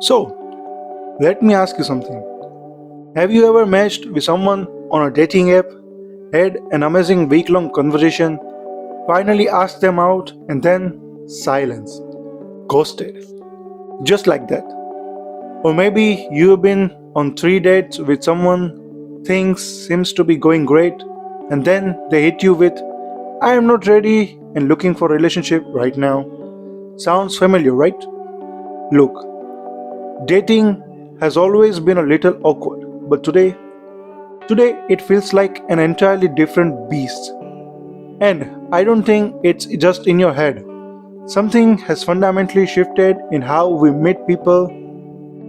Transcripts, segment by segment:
So, let me ask you something. Have you ever matched with someone on a dating app, had an amazing week long conversation, finally asked them out, and then silence, ghosted? Just like that. Or maybe you've been on 3 dates with someone, things seems to be going great, and then they hit you with, I am not ready and looking for a relationship right now. Sounds familiar, right? Look, dating has always been a little awkward, but today it feels like an entirely different beast. And I don't think it's just in your head. Something has fundamentally shifted in how we meet people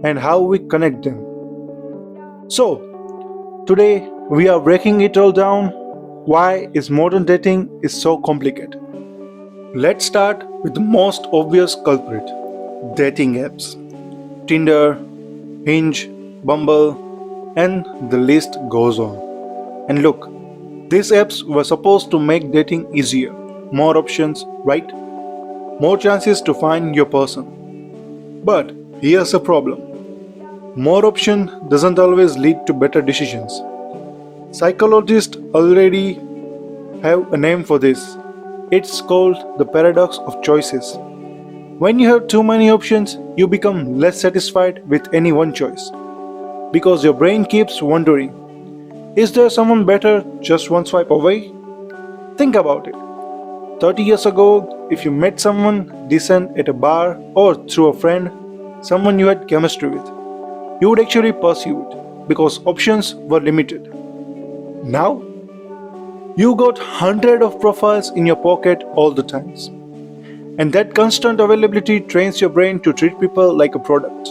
and how we connect them. So, today we are breaking it all down. Why is modern dating is so complicated? Let's start with the most obvious culprit, dating apps. Tinder, Hinge, Bumble, and the list goes on. And look, these apps were supposed to make dating easier, more options, right? More chances to find your person. But here's a problem. More option doesn't always lead to better decisions. Psychologists already have a name for this. It's called the paradox of choices. When you have too many options, you become less satisfied with any one choice because your brain keeps wondering, is there someone better just one swipe away? Think about it. 30 years ago, if you met someone decent at a bar or through a friend, someone you had chemistry with, you would actually pursue it because options were limited. Now, you got hundred of profiles in your pocket all the times. And that constant availability trains your brain to treat people like a product.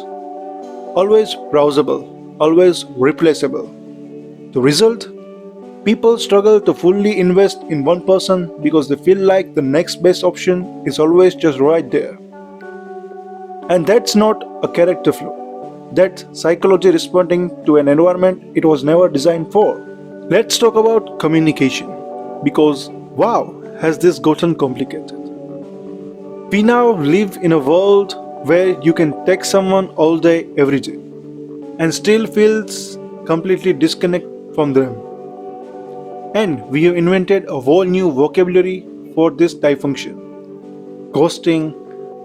Always browsable, always replaceable. The result? People struggle to fully invest in one person because they feel like the next best option is always just right there. And that's not a character flaw. That's psychology responding to an environment it was never designed for. Let's talk about communication. Because, wow, has this gotten complicated? We now live in a world where you can text someone all day, every day, and still feels completely disconnected from them. And we have invented a whole new vocabulary for this dysfunction. Ghosting,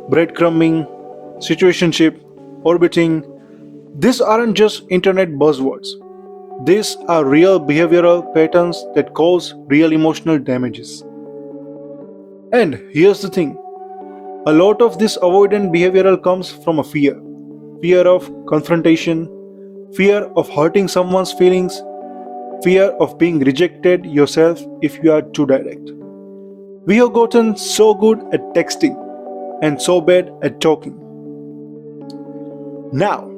breadcrumbing, situationship, orbiting. These aren't just internet buzzwords. These are real behavioral patterns that cause real emotional damages. And here's the thing, a lot of this avoidant behavioral comes from a fear of confrontation, fear of hurting someone's feelings, fear of being rejected yourself if you are too direct. We have gotten so good at texting and so bad at talking. Now,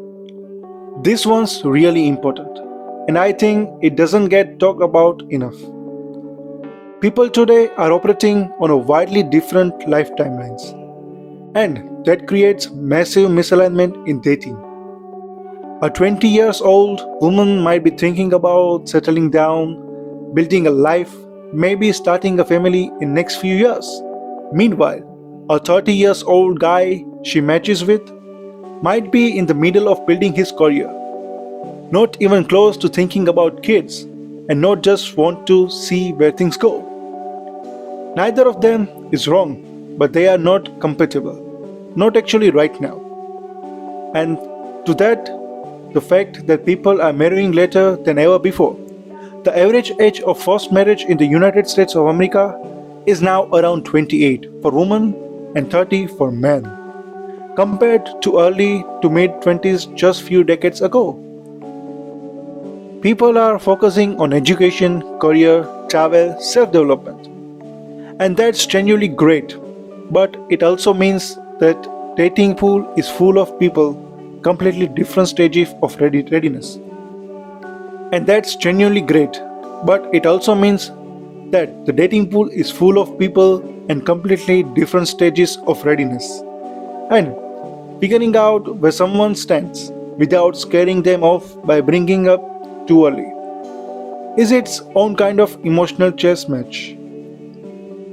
this one's really important, and I think it doesn't get talked about enough. People today are operating on a widely different life timelines, and that creates massive misalignment in dating. A 20 years old woman might be thinking about settling down, building a life, maybe starting a family in next few years. Meanwhile, a 30 years old guy she matches with might be in the middle of building his career, not even close to thinking about kids, and not just want to see where things go. Neither of them is wrong, but they are not compatible. Not actually right now. And to that, the fact that people are marrying later than ever before. The average age of first marriage in the United States of America is now around 28 for women and 30 for men, compared to early to mid 20s just few decades ago. People are focusing on education, career, travel, self-development. And that's genuinely great. But it also means that dating pool is full of people completely different stages of readiness. And that's genuinely great. But it also means that the dating pool is full of people and completely different stages of readiness. And figuring out where someone stands without scaring them off by bringing up too early is its own kind of emotional chess match.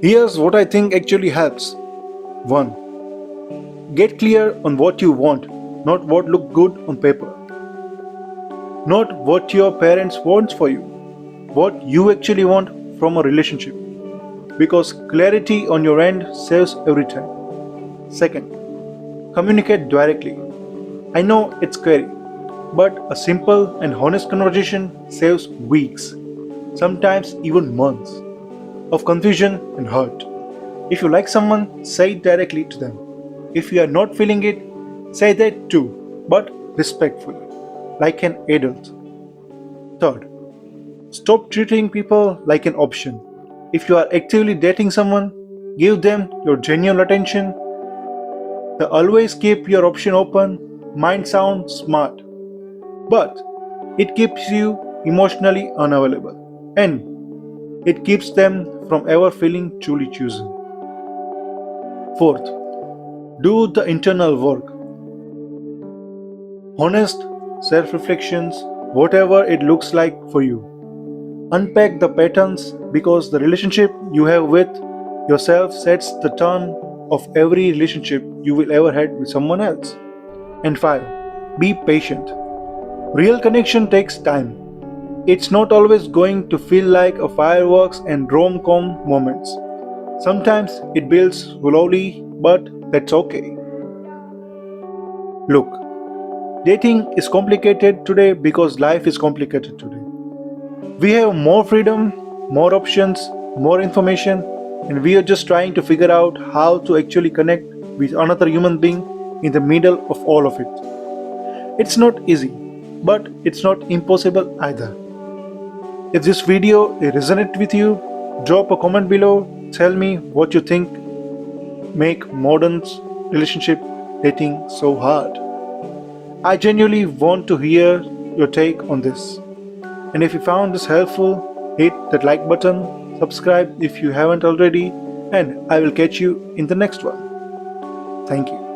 Here's what I think actually helps. 1. Get clear on what you want. not what looked good on paper, not what your parents want for you, what you actually want from a relationship. Because clarity on your end saves every time. Second, communicate directly. I know it's scary, but a simple and honest conversation saves weeks, sometimes even months, of confusion and hurt. If you like someone, say it directly to them. If you are not feeling it, say that too, but respectfully, like an adult. Third, stop treating people like an option. If you are actively dating someone, give them your genuine attention. The always keep your option open might sound smart, but it keeps you emotionally unavailable and it keeps them from ever feeling truly chosen. Fourth, do the internal work. Honest self reflections, whatever it looks like for you. Unpack the patterns because the relationship you have with yourself sets the tone of every relationship you will ever have with someone else. And 5. Be patient. Real connection takes time. It's not always going to feel like a fireworks and rom-com moments. Sometimes it builds slowly, but that's okay. Look, dating is complicated today because life is complicated today. We have more freedom, more options, more information, and we are just trying to figure out how to actually connect with another human being in the middle of all of it. It's not easy, but it's not impossible either. If this video resonated with you, drop a comment below. Tell me what you think make modern relationship dating so hard. I genuinely want to hear your take on this. And if you found this helpful, hit that like button, subscribe if you haven't already, and I will catch you in the next one. Thank you.